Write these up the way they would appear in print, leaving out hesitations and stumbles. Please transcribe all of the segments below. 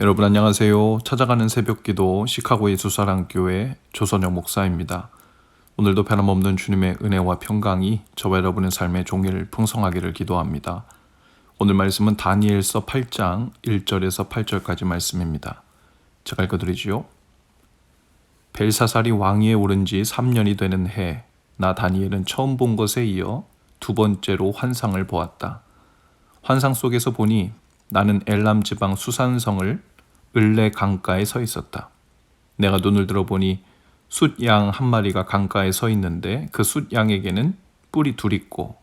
여러분 안녕하세요. 찾아가는 새벽기도 시카고의 두사랑교회 조선영 목사입니다. 오늘도 변함없는 주님의 은혜와 평강이 저와 여러분의 삶의 종일 풍성하기를 기도합니다. 오늘 말씀은 다니엘서 8장 1절에서 8절까지 말씀입니다. 제가 읽어드리지요. 벨사살이 왕위에 오른 지 3년이 되는 해, 나 다니엘은 처음 본 것에 이어 두 번째로 환상을 보았다. 환상 속에서 보니 나는 엘람 지방 수산성을 을레 강가에 서 있었다. 내가 눈을 들어보니 숫양 한 마리가 강가에 서 있는데 그 숫양에게는 뿔이 둘 있고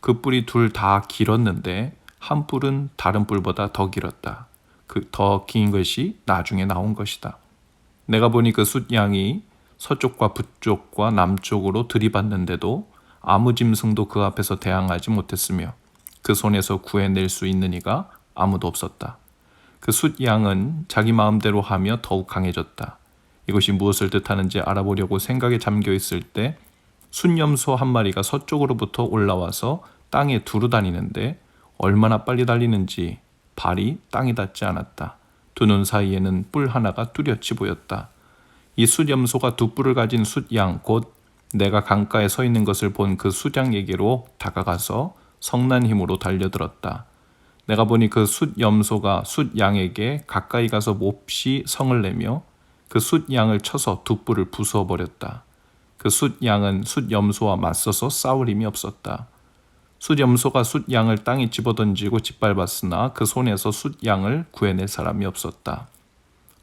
그 뿔이 둘 다 길었는데 한 뿔은 다른 뿔보다 더 길었다. 그 더 긴 것이 나중에 나온 것이다. 내가 보니 그 숫양이 서쪽과 북쪽과 남쪽으로 들이받는데도 아무 짐승도 그 앞에서 대항하지 못했으며 그 손에서 구해낼 수 있는 이가 아무도 없었다. 그 숫양은 자기 마음대로 하며 더욱 강해졌다. 이것이 무엇을 뜻하는지 알아보려고 생각에 잠겨 있을 때 숫염소 한 마리가 서쪽으로부터 올라와서 땅에 두루 다니는데 얼마나 빨리 달리는지 발이 땅에 닿지 않았다. 두 눈 사이에는 뿔 하나가 뚜렷이 보였다. 이 숫염소가 두 뿔을 가진 숫양 곧 내가 강가에 서 있는 것을 본 그 숫양에게로 다가가서 성난 힘으로 달려들었다. 내가 보니 그 숫염소가 숫양에게 가까이 가서 몹시 성을 내며 그 숫양을 쳐서 두 뿔을 부수어 버렸다. 그 숫양은 숫염소와 맞서서 싸울 힘이 없었다. 숫염소가 숫양을 땅에 집어던지고 짓밟았으나 그 손에서 숫양을 구해낼 사람이 없었다.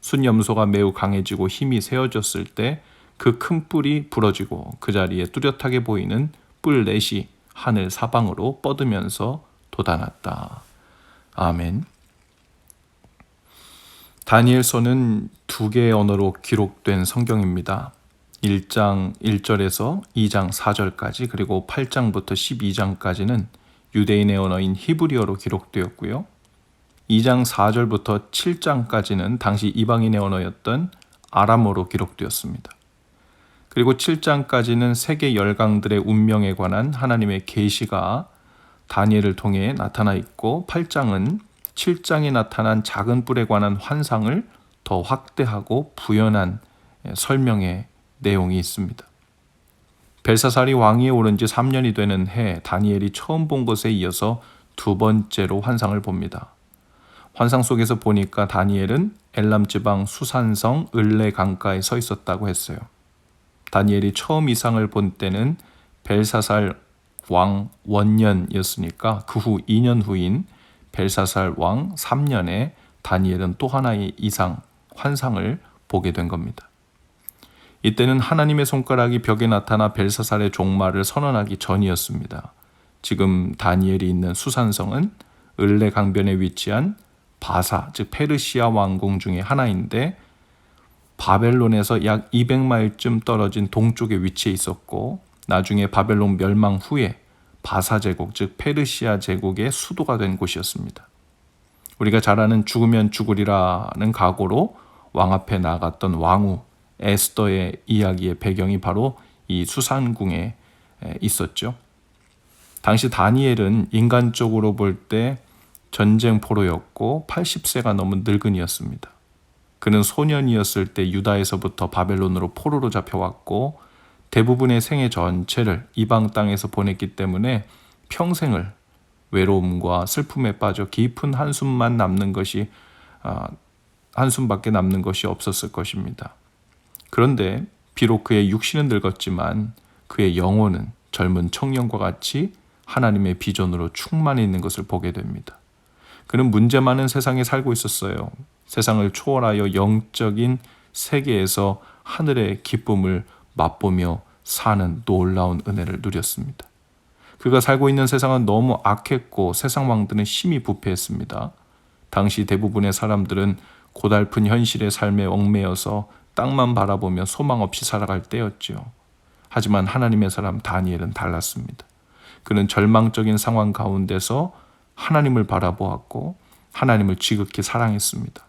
숫염소가 매우 강해지고 힘이 세어졌을 때 그 큰 뿔이 부러지고 그 자리에 뚜렷하게 보이는 뿔 넷이 하늘 사방으로 뻗으면서 돋아났다. 아멘. 다니엘서는 두 개의 언어로 기록된 성경입니다. 1장 1절에서 2장 4절까지 그리고 8장부터 12장까지는 유대인의 언어인 히브리어로 기록되었고요. 2장 4절부터 7장까지는 당시 이방인의 언어였던 아람어로 기록되었습니다. 그리고 7장까지는 세계 열강들의 운명에 관한 하나님의 계시가 다니엘을 통해 나타나 있고 8장은 7장에 나타난 작은 뿔에 관한 환상을 더 확대하고 부연한 설명의 내용이 있습니다. 벨사살이 왕위에 오른 지 3년이 되는 해 다니엘이 처음 본 것에 이어서 두 번째로 환상을 봅니다. 환상 속에서 보니까 다니엘은 엘람 지방 수산성 을레 강가에 서 있었다고 했어요. 다니엘이 처음 이상을 본 때는 벨사살 왕 원년이었으니까 그 후 2년 후인 벨사살 왕 3년에 다니엘은 또 하나의 이상, 환상을 보게 된 겁니다. 이때는 하나님의 손가락이 벽에 나타나 벨사살의 종말을 선언하기 전이었습니다. 지금 다니엘이 있는 수산성은 을레 강변에 위치한 바사, 즉 페르시아 왕궁 중에 하나인데 바벨론에서 약 200마일쯤 떨어진 동쪽에 위치해 있었고 나중에 바벨론 멸망 후에 바사 제국, 즉 페르시아 제국의 수도가 된 곳이었습니다. 우리가 잘 아는 죽으면 죽으리라는 각오로 왕 앞에 나갔던 왕후 에스더의 이야기의 배경이 바로 이 수산궁에 있었죠. 당시 다니엘은 인간적으로 볼 때 전쟁 포로였고 80세가 넘은 늙은이였습니다. 그는 소년이었을 때 유다에서부터 바벨론으로 포로로 잡혀왔고 대부분의 생애 전체를 이방 땅에서 보냈기 때문에 평생을 외로움과 슬픔에 빠져 깊은 한숨만 남는 것이 한숨밖에 남는 것이 없었을 것입니다. 그런데 비록 그의 육신은 늙었지만 그의 영혼은 젊은 청년과 같이 하나님의 비전으로 충만해 있는 것을 보게 됩니다. 그는 문제 많은 세상에 살고 있었어요. 세상을 초월하여 영적인 세계에서 하늘의 기쁨을 맛보며 사는 놀라운 은혜를 누렸습니다. 그가 살고 있는 세상은 너무 악했고 세상 왕들은 심히 부패했습니다. 당시 대부분의 사람들은 고달픈 현실의 삶에 얽매여서 땅만 바라보며 소망 없이 살아갈 때였죠. 하지만 하나님의 사람 다니엘은 달랐습니다. 그는 절망적인 상황 가운데서 하나님을 바라보았고 하나님을 지극히 사랑했습니다.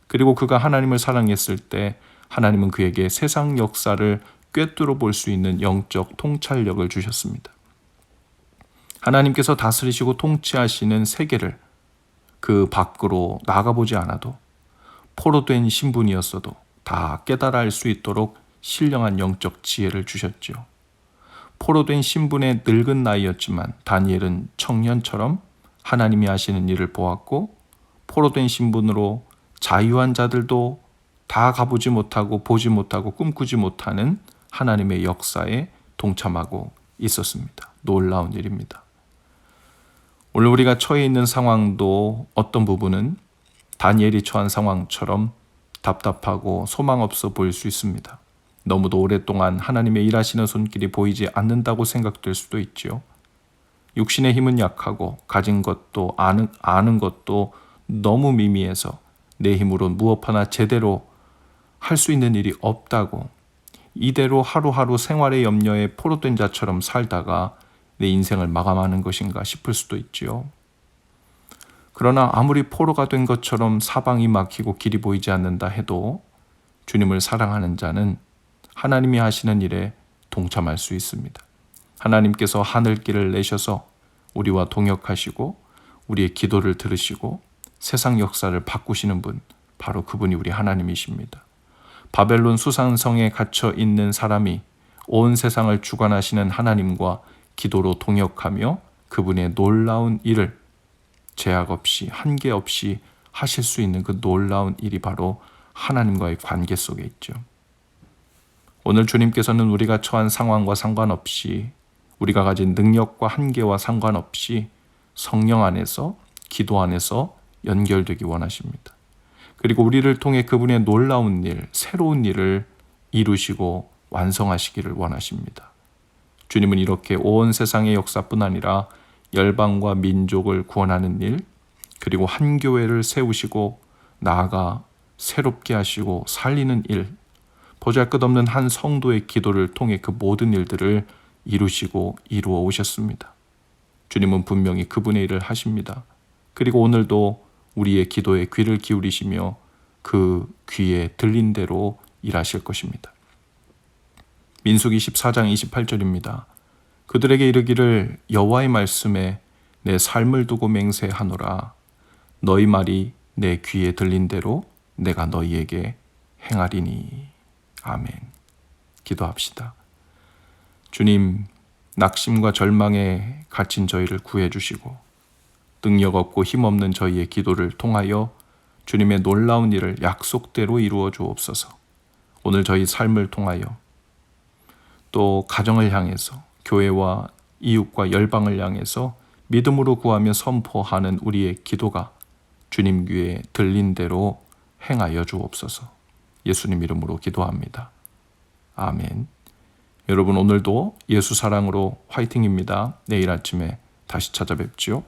그리고 그가 하나님을 사랑했을 때 하나님은 그에게 세상 역사를 꿰뚫어 볼 수 있는 영적 통찰력을 주셨습니다. 하나님께서 다스리시고 통치하시는 세계를 그 밖으로 나가보지 않아도 포로된 신분이었어도 다 깨달아 알 수 있도록 신령한 영적 지혜를 주셨죠. 포로된 신분의 늙은 나이였지만 다니엘은 청년처럼 하나님이 하시는 일을 보았고, 포로된 신분으로 자유한 자들도 다 가보지 못하고 보지 못하고 꿈꾸지 못하는 하나님의 역사에 동참하고 있었습니다. 놀라운 일입니다. 오늘 우리가 처해 있는 상황도 어떤 부분은 다니엘이 처한 상황처럼 답답하고 소망 없어 보일 수 있습니다. 너무도 오랫동안 하나님의 일하시는 손길이 보이지 않는다고 생각될 수도 있죠. 육신의 힘은 약하고 가진 것도 아는 것도 너무 미미해서 내 힘으로 무엇 하나 제대로 할 수 있는 일이 없다고, 이대로 하루하루 생활의 염려에 포로된 자처럼 살다가 내 인생을 마감하는 것인가 싶을 수도 있지요. 그러나 아무리 포로가 된 것처럼 사방이 막히고 길이 보이지 않는다 해도 주님을 사랑하는 자는 하나님이 하시는 일에 동참할 수 있습니다. 하나님께서 하늘길을 내셔서 우리와 동역하시고 우리의 기도를 들으시고 세상 역사를 바꾸시는 분, 바로 그분이 우리 하나님이십니다. 바벨론 수산성에 갇혀 있는 사람이 온 세상을 주관하시는 하나님과 기도로 동역하며 그분의 놀라운 일을 제약 없이 한계 없이 하실 수 있는 그 놀라운 일이 바로 하나님과의 관계 속에 있죠. 오늘 주님께서는 우리가 처한 상황과 상관없이, 우리가 가진 능력과 한계와 상관없이 성령 안에서, 기도 안에서 연결되기 원하십니다. 그리고 우리를 통해 그분의 놀라운 일, 새로운 일을 이루시고 완성하시기를 원하십니다. 주님은 이렇게 온 세상의 역사뿐 아니라 열방과 민족을 구원하는 일, 그리고 한 교회를 세우시고 나아가 새롭게 하시고 살리는 일, 보잘것없는 한 성도의 기도를 통해 그 모든 일들을 이루시고 이루어 오셨습니다. 주님은 분명히 그분의 일을 하십니다. 그리고 오늘도 우리의 기도에 귀를 기울이시며 그 귀에 들린 대로 일하실 것입니다. 민수기 14장 28절입니다. 그들에게 이르기를 여호와의 말씀에 내 삶을 두고 맹세하노라. 너희 말이 내 귀에 들린 대로 내가 너희에게 행하리니. 아멘. 기도합시다. 주님, 낙심과 절망에 갇힌 저희를 구해주시고 능력 없고 힘없는 저희의 기도를 통하여 주님의 놀라운 일을 약속대로 이루어 주옵소서. 오늘 저희 삶을 통하여 또 가정을 향해서, 교회와 이웃과 열방을 향해서 믿음으로 구하며 선포하는 우리의 기도가 주님 귀에 들린 대로 행하여 주옵소서. 예수님 이름으로 기도합니다. 아멘. 여러분, 오늘도 예수 사랑으로 화이팅입니다. 내일 아침에 다시 찾아뵙지요.